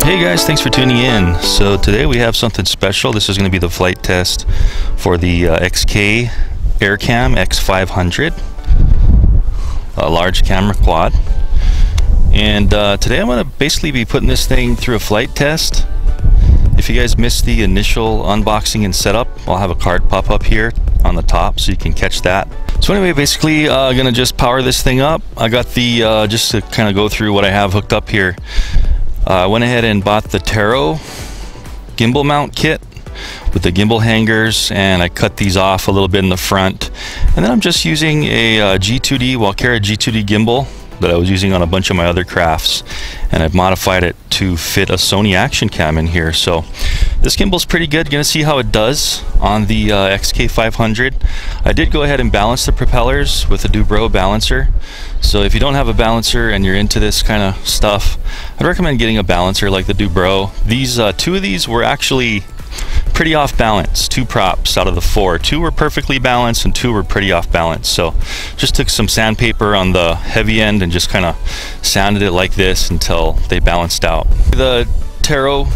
Hey guys, thanks for tuning in. So today we have something special. This is going to be the flight test for the XK Aircam X500, a large camera quad. And today I'm going to basically be putting this thing through a flight test. If you guys missed the initial unboxing and setup, I'll have a card pop up here on the top so you can catch that. So anyway, basically gonna just power this thing up. I got the just to kind of go through what I have hooked up here. I went ahead and bought the Taro gimbal mount kit with the gimbal hangers, and I cut these off a little bit in the front. And then I'm just using a G2D Walkera G2D gimbal that I was using on a bunch of my other crafts, and I've modified it to fit a Sony action cam in here. So this gimbal's pretty good. You're gonna see how it does on the XK500. I did go ahead and balance the propellers with a Dubro balancer. So if you don't have a balancer and you're into this kind of stuff, I'd recommend getting a balancer like the Dubro. These two of these were actually pretty off balance. 2 props out of the 4. 2 were perfectly balanced and 2 were pretty off balance. So just took some sandpaper on the heavy end and just kind of sanded it like this until they balanced out. The Taro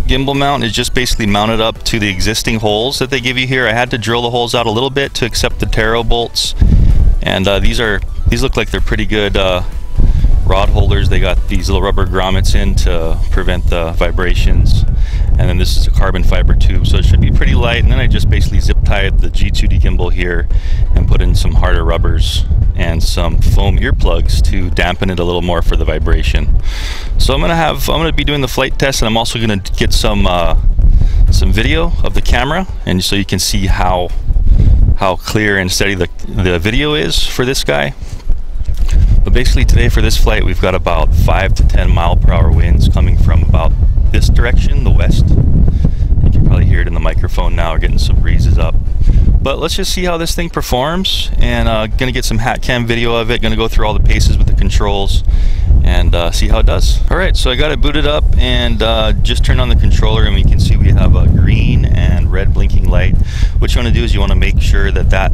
gimbal mount is just basically mounted up to the existing holes that they give you here. I had to drill the holes out a little bit to accept the Taro bolts, and these look like they're pretty good rod holders. They got these little rubber grommets in to prevent the vibrations, and then this is a carbon fiber tube, so it should be pretty light. And then I just basically zip tied the G2D gimbal here and put in some harder rubbers and some foam earplugs to dampen it a little more for the vibration. So I'm gonna be doing the flight test, and I'm also gonna get some video of the camera, and so you can see how clear and steady the video is for this guy. But basically today for this flight we've got about 5 to 10 mile/hour winds coming from about this direction, the west. You can probably hear it in the microphone now. We're getting some breezes up. But let's just see how this thing performs, and gonna get some hat cam video of it. Gonna go through all the paces with the controls and see how it does. Alright, so I got it booted up and just turned on the controller, and we can see we have a green and red blinking light. What you want to do is you want to make sure that that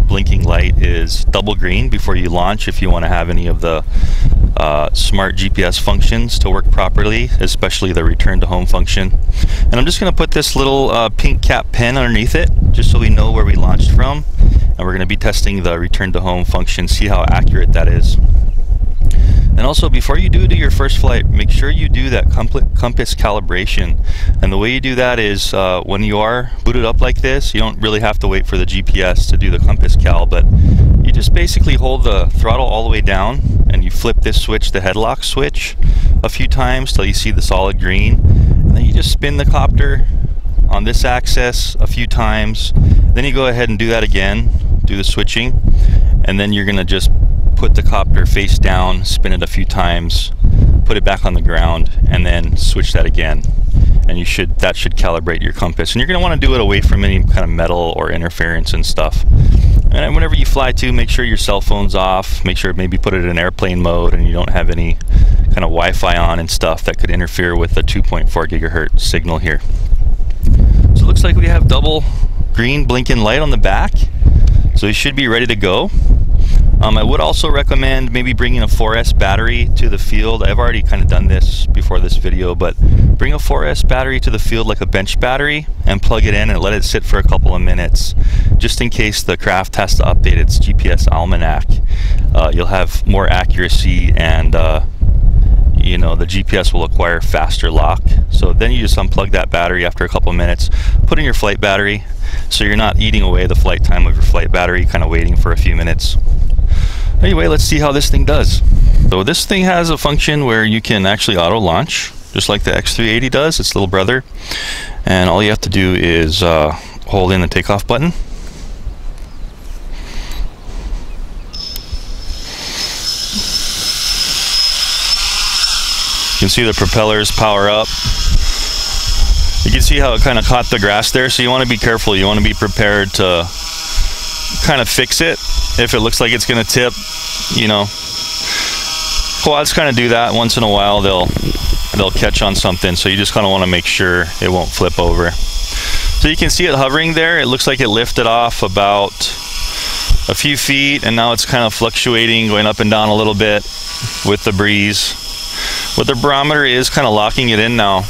blinking light is double green before you launch if you want to have any of the smart GPS functions to work properly, especially the return to home function. And I'm just going to put this little pink cap pen underneath it just so we know where we launched from, and we're going to be testing the return to home function, see how accurate that is. And also, before you do your first flight, make sure you do that compass calibration. And the way you do that is when you are booted up like this, you don't really have to wait for the GPS to do the compass cal, but you just basically hold the throttle all the way down and you flip this switch, the headlock switch, a few times till you see the solid green. And then you just spin the copter on this axis a few times. Then you go ahead and do that again, do the switching, and then you're gonna just put the copter face down, spin it a few times, put it back on the ground, and then switch that again. And that should calibrate your compass. And you're going to want to do it away from any kind of metal or interference and stuff. And whenever you fly too, make sure your cell phone's off. Make sure maybe put it in airplane mode and you don't have any kind of Wi-Fi on and stuff that could interfere with the 2.4 gigahertz signal here. So it looks like we have double green blinking light on the back. So you should be ready to go. I would also recommend maybe bringing a 4S battery to the field. I've already kind of done this before this video, but bring a 4S battery to the field, like a bench battery, and plug it in and let it sit for a couple of minutes, just in case the craft has to update its GPS almanac. You'll have more accuracy, and you know, the GPS will acquire faster lock. So then you just unplug that battery after a couple of minutes, put in your flight battery, so you're not eating away the flight time of your flight battery, kind of waiting for a few minutes. Anyway, let's see how this thing does. So this thing has a function where you can actually auto launch, just like the X380 does, its little brother. And all you have to do is hold in the takeoff button. You can see the propellers power up. You can see how it kind of caught the grass there, so you want to be careful. You want to be prepared to kind of fix it if it looks like it's going to tip. You know, quads kind of do that once in a while. They'll catch on something, so you just kind of want to make sure it won't flip over. So you can see it hovering there. It looks like it lifted off about a few feet, and now it's kind of fluctuating, going up and down a little bit with the breeze. But the barometer is kind of locking it in now.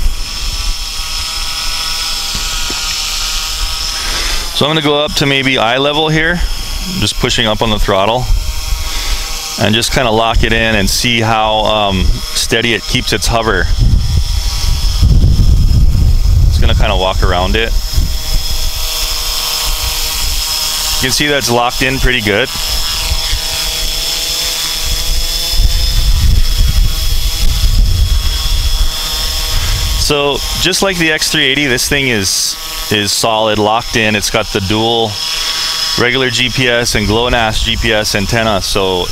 So I'm going to go up to maybe eye level here, just pushing up on the throttle, and just kind of lock it in and see how steady it keeps its hover. It's going to kind of walk around it. You can see that it's locked in pretty good. So just like the X380, this thing is solid, locked in. It's got the dual regular GPS and GLONASS GPS antenna, so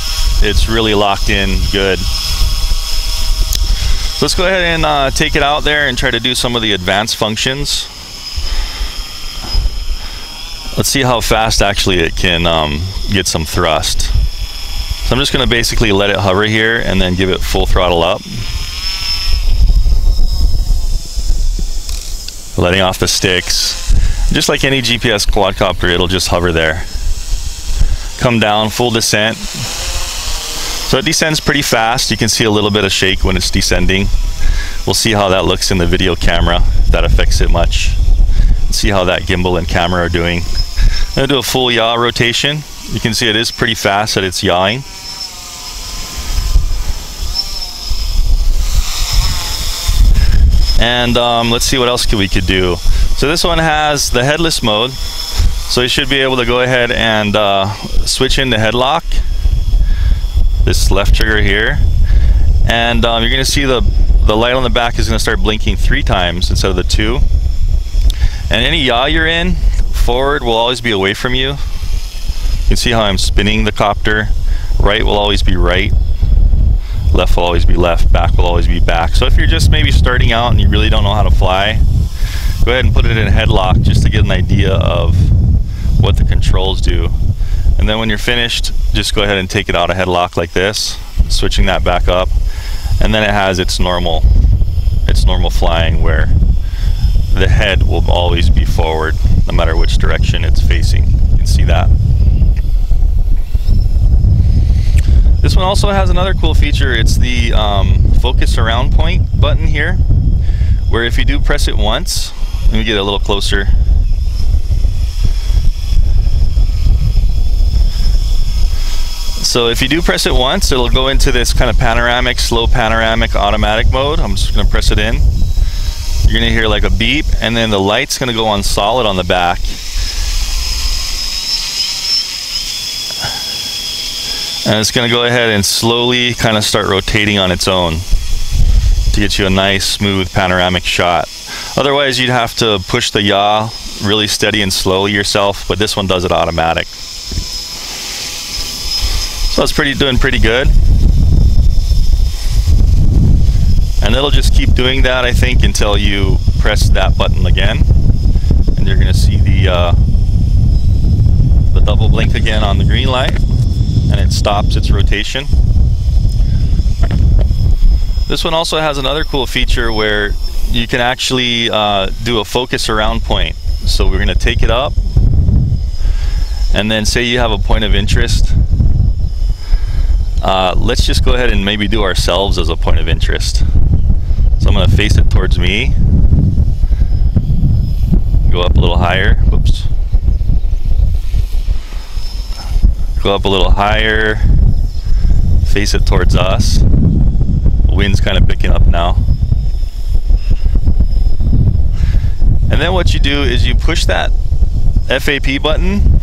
it's really locked in good. So let's go ahead and take it out there and try to do some of the advanced functions. Let's see how fast actually it can get some thrust. So I'm just going to basically let it hover here and then give it full throttle up. Letting off the sticks. Just like any GPS quadcopter, it'll just hover there. Come down, full descent. So it descends pretty fast. You can see a little bit of shake when it's descending. We'll see how that looks in the video camera, if that affects it much. See how that gimbal and camera are doing. I'm going to do a full yaw rotation. You can see it is pretty fast that it's yawing. And let's see what else we could do. So this one has the headless mode, so you should be able to go ahead and switch into headlock, this left trigger here, and you're going to see the light on the back is going to start blinking 3 times instead of the 2. And any yaw you're in, forward will always be away from you. You can see how I'm spinning the copter. Right will always be right, left will always be left, back will always be back. So if you're just maybe starting out and you really don't know how to fly, go ahead and put it in headlock just to get an idea of what the controls do. And then when you're finished, just go ahead and take it out of headlock like this, switching that back up, and then it has its normal flying where the head will always be forward no matter which direction it's facing. You can see that. This one also has another cool feature. It's the focus around point button here, where if you do press it once, let me get a little closer. So if you do press it once, it'll go into this kind of panoramic, slow panoramic automatic mode. I'm just going to press it in. You're going to hear like a beep, and then the light's going to go on solid on the back. And it's going to go ahead and slowly kind of start rotating on its own to get you a nice smooth panoramic shot. Otherwise you'd have to push the yaw really steady and slowly yourself, but this one does it automatic. So it's doing pretty good. And it'll just keep doing that, I think, until you press that button again. And you're going to see the double blink again on the green light. And it stops its rotation. This one also has another cool feature where you can actually do a focus around point. So we're going to take it up, and then say you have a point of interest. Let's just go ahead and maybe do ourselves as a point of interest. So I'm going to face it towards me, go up a little higher, whoops. Go up a little higher, face it towards us. The wind's kind of picking up now. And then what you do is you push that FAP button,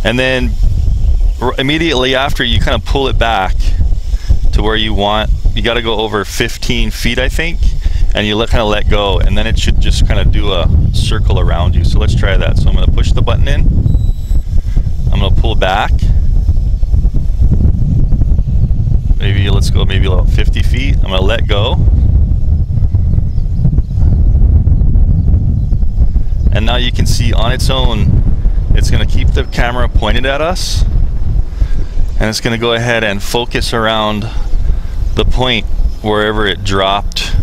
and then immediately after you kind of pull it back to where you want. You got to go over 15 feet, I think, and you kind of let go, and then it should just kind of do a circle around you. So let's try that. So I'm going to push the button in. I'm going to pull back. Maybe let's go maybe about 50 feet. I'm going to let go. And now you can see on its own, it's going to keep the camera pointed at us. And it's going to go ahead and focus around the point wherever it dropped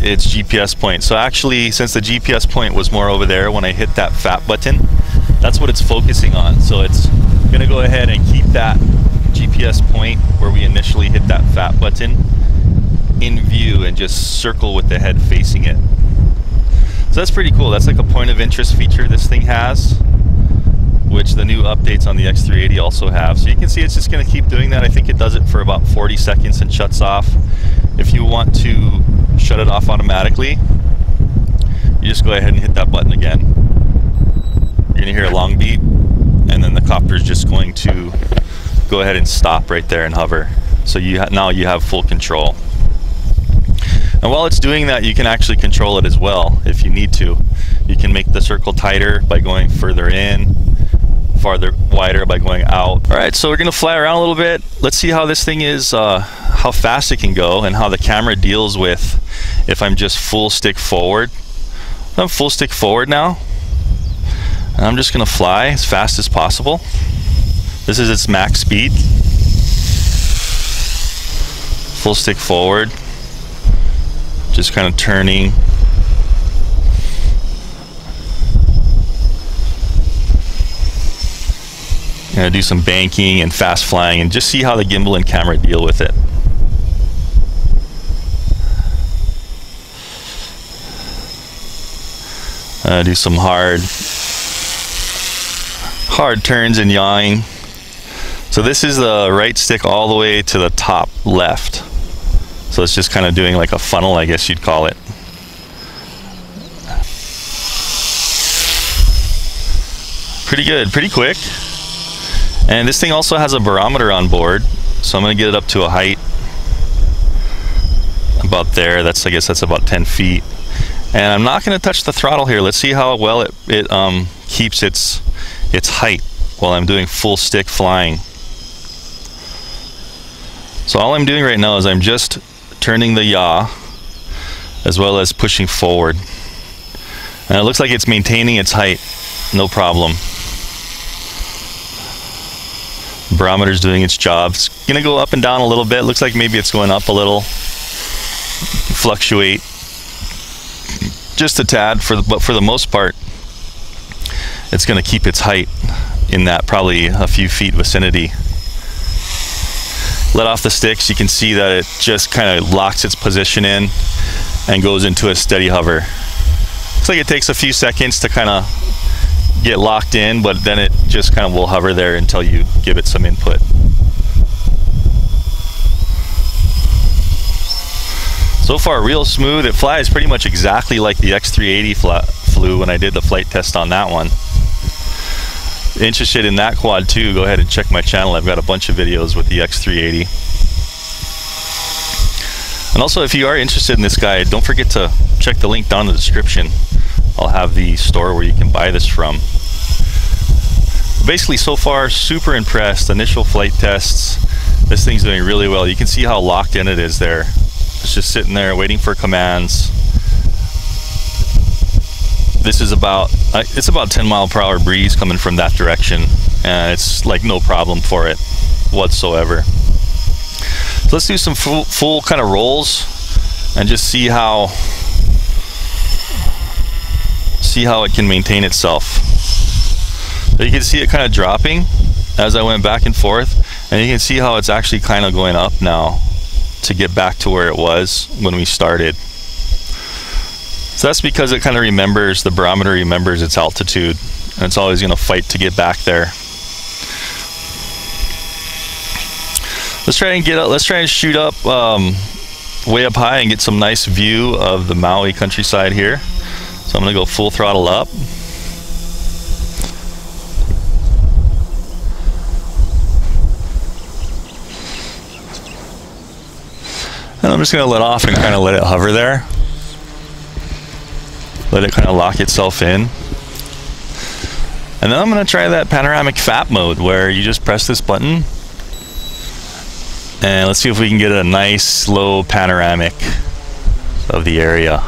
its GPS point. So actually, since the GPS point was more over there when I hit that FAP button, that's what it's focusing on. So it's going to go ahead and keep that GPS point where we initially hit that FAP button in view and just circle with the head facing it. So that's pretty cool. That's like a point of interest feature this thing has, which the new updates on the X380 also have. So you can see it's just going to keep doing that. I think it does it for about 40 seconds and shuts off. If you want to shut it off automatically, you just go ahead and hit that button again. You're going to hear a long beep, and then the copter is just going to go ahead and stop right there and hover. So now you have full control. And while it's doing that, you can actually control it as well if you need to. You can make the circle tighter by going further in, farther wider by going out. Alright, so we're going to fly around a little bit. Let's see how this thing is, how fast it can go, and how the camera deals with if I'm just full stick forward. I'm full stick forward now, and I'm just going to fly as fast as possible. This is its max speed. Full stick forward, just kind of turning. Gonna do some banking and fast flying and just see how the gimbal and camera deal with it. Do some hard turns and yawing. So this is the right stick all the way to the top left. So it's just kind of doing like a funnel, I guess you'd call it. Pretty good, pretty quick. And this thing also has a barometer on board, so I'm going to get it up to a height about there. I guess that's about 10 feet. And I'm not going to touch the throttle here. Let's see how well it keeps its height while I'm doing full stick flying. So all I'm doing right now is I'm just turning the yaw as well as pushing forward. And it looks like it's maintaining its height, no problem. Barometer's doing its job. It's gonna go up and down a little bit. Looks like maybe it's going up a little. Fluctuate just a tad, but for the most part, it's gonna keep its height in that probably a few feet vicinity. Let off the sticks, you can see that it just kind of locks its position in and goes into a steady hover. Looks like it takes a few seconds to kind of get locked in, but then it just kind of will hover there until you give it some input. So far real smooth. It flies pretty much exactly like the X380 flew when I did the flight test on that one. Interested in that quad too, go ahead and check my channel. I've got a bunch of videos with the X380. And also, if you are interested in this guy, don't forget to check the link down in the description. I'll have the store where you can buy this from. Basically, so far, super impressed. Initial flight tests, this thing's doing really well. You can see how locked in it is there. It's just sitting there waiting for commands. This is it's about 10-mile-per-hour breeze coming from that direction, and it's like no problem for it whatsoever. So let's do some full kind of rolls and just see how it can maintain itself. So you can see it kind of dropping as I went back and forth, and you can see how it's actually kind of going up now to get back to where it was when we started. So that's because it kind of remembers, the barometer remembers its altitude, and it's always going to fight to get back there. Let's try and shoot up way up high and get some nice view of the Maui countryside here. So I'm going to go full throttle up. And I'm just going to let off and kind of let it hover there. Let it kind of lock itself in. And then I'm going to try that panoramic FAP mode where you just press this button. And let's see if we can get a nice slow panoramic of the area.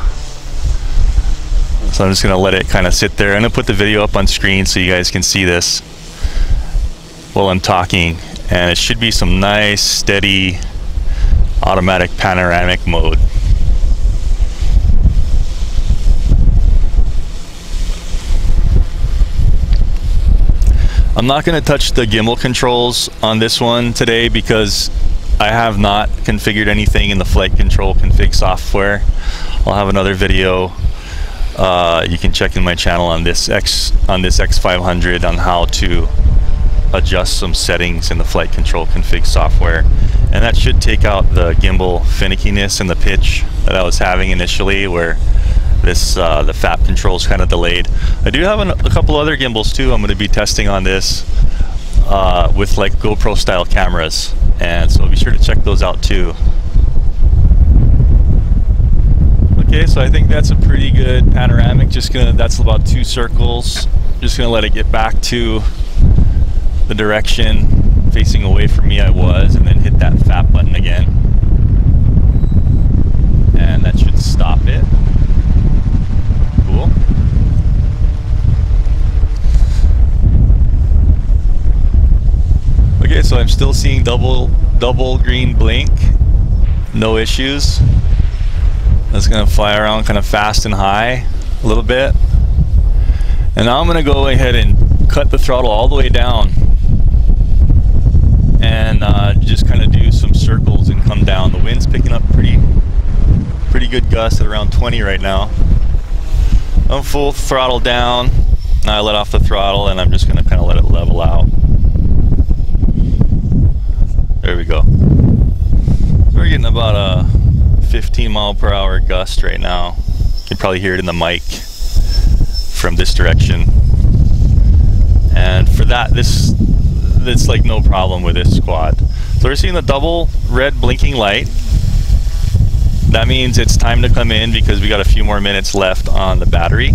So I'm just going to let it kind of sit there. I'm going to put the video up on screen so you guys can see this while I'm talking. And it should be some nice, steady, automatic panoramic mode. I'm not going to touch the gimbal controls on this one today because I have not configured anything in the flight control config software. I'll have another video you can check in my channel on this X500 on how to adjust some settings in the flight control config software, and that should take out the gimbal finickiness and the pitch that I was having initially, where this the FAP control is kind of delayed. I do have a couple other gimbals too I'm going to be testing on this with like GoPro style cameras, and so be sure to check those out too. Okay, so I think that's a pretty good panoramic. That's about 2 circles. Just gonna let it get back to the direction facing away from me I was, and then hit that FAP button again, and that should stop it. Cool. Okay, so I'm still seeing double green blink, no issues. That's gonna fly around kind of fast and high a little bit, and now I'm gonna go ahead and cut the throttle all the way down and just kind of do some circles and come down. The wind's picking up pretty good gust at around 20 right now. I'm full throttle down. Now I let off the throttle and I'm just gonna kind of let it level out. There we go. So we're getting about a 15 mile per hour gust right now. You can probably hear it in the mic from this direction. And for that, it's like no problem with this quad. So we're seeing the double red blinking light. That means it's time to come in because we got a few more minutes left on the battery.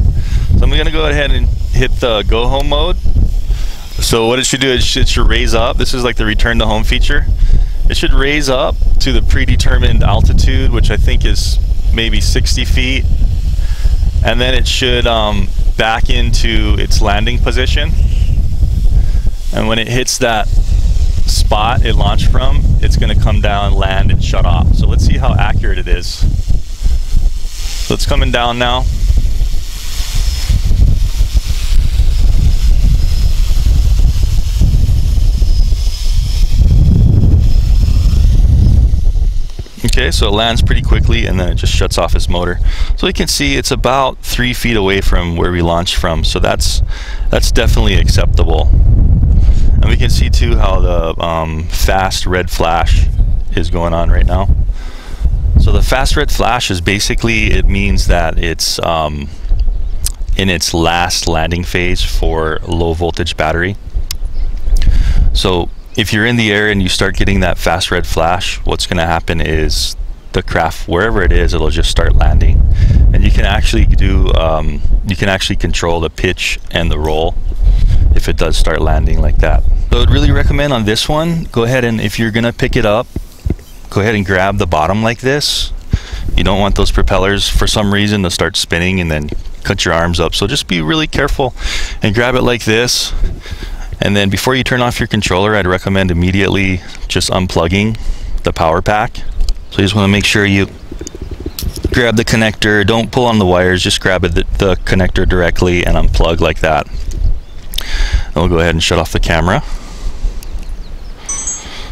So I'm gonna go ahead and hit the go home mode. So what it should do is it should raise up. This is like the return to home feature. It should raise up to the predetermined altitude, which I think is maybe 60 feet. And then it should back into its landing position. And when it hits that spot it launched from, it's going to come down, land, and shut off. So let's see how accurate it is. So it's coming down now. Okay, so it lands pretty quickly and then it just shuts off its motor. So you can see it's about 3 feet away from where we launched from, so that's definitely acceptable. And we can see too how the fast red flash is going on right now. So the fast red flash is basically, it means that it's in its last landing phase for low voltage battery. So if you're in the air and you start getting that fast red flash, what's going to happen is the craft, wherever it is, it'll just start landing. And you can actually do, you can actually control the pitch and the roll if it does start landing like that. So I'd really recommend on this one, go ahead and if you're going to pick it up, go ahead and grab the bottom like this. You don't want those propellers for some reason to start spinning and then cut your arms up. So just be really careful and grab it like this. And then before you turn off your controller, I'd recommend immediately just unplugging the power pack. So you just want to make sure you grab the connector, don't pull on the wires, just grab the connector directly and unplug like that. And we'll go ahead and shut off the camera.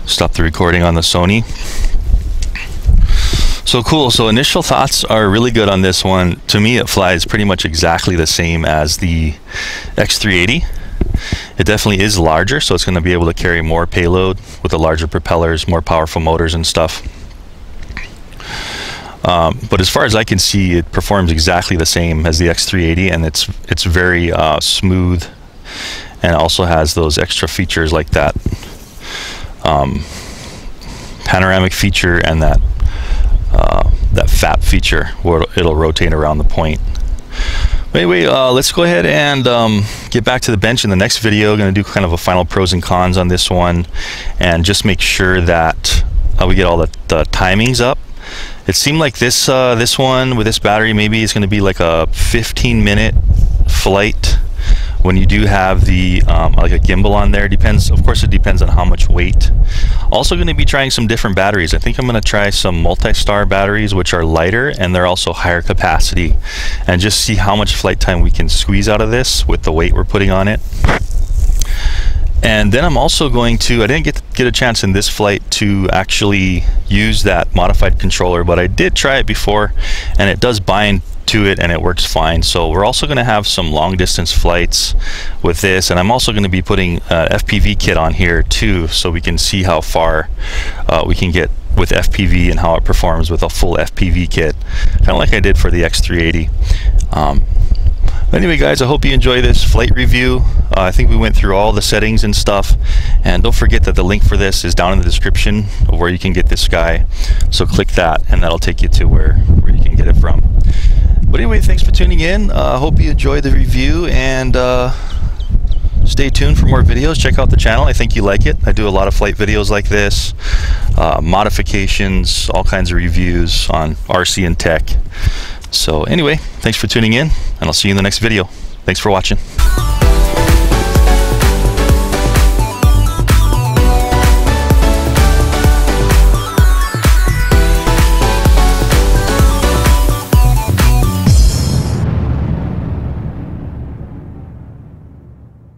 Stop the recording on the Sony. So cool, so initial thoughts are really good on this one. To me it flies pretty much exactly the same as the X380. It definitely is larger, so it's going to be able to carry more payload with the larger propellers, more powerful motors and stuff. But as far as I can see, it performs exactly the same as the X380, and it's very smooth, and also has those extra features like that panoramic feature and that FAP feature where it'll rotate around the point. Anyway, let's go ahead and get back to the bench in the next video. Going to do kind of a final pros and cons on this one, and just make sure that we get all the timings up. It seemed like this one with this battery maybe is going to be like a 15-minute flight when you do have the like a gimbal on there. Depends, of course, it depends on how much weight. Also going to be trying some different batteries. I think I'm going to try some multi-star batteries, which are lighter and they're also higher capacity, and just see how much flight time we can squeeze out of this with the weight we're putting on it. And then I'm also going to, I didn't get a chance in this flight to actually use that modified controller, but I did try it before, and it does bind to it and it works fine. So we're also going to have some long distance flights with this, and I'm also going to be putting FPV kit on here too, so we can see how far we can get with FPV and how it performs with a full FPV kit, kind of like I did for the X380. Anyway guys, I hope you enjoy this flight review. I think we went through all the settings and stuff, and don't forget that the link for this is down in the description of where you can get this guy, so click that and that'll take you to where you can get it from. But anyway, thanks for tuning in. Hope you enjoyed the review, and stay tuned for more videos. Check out the channel. I think you like it. I do a lot of flight videos like this, modifications, all kinds of reviews on RC and tech. So anyway, thanks for tuning in, and I'll see you in the next video. Thanks for watching.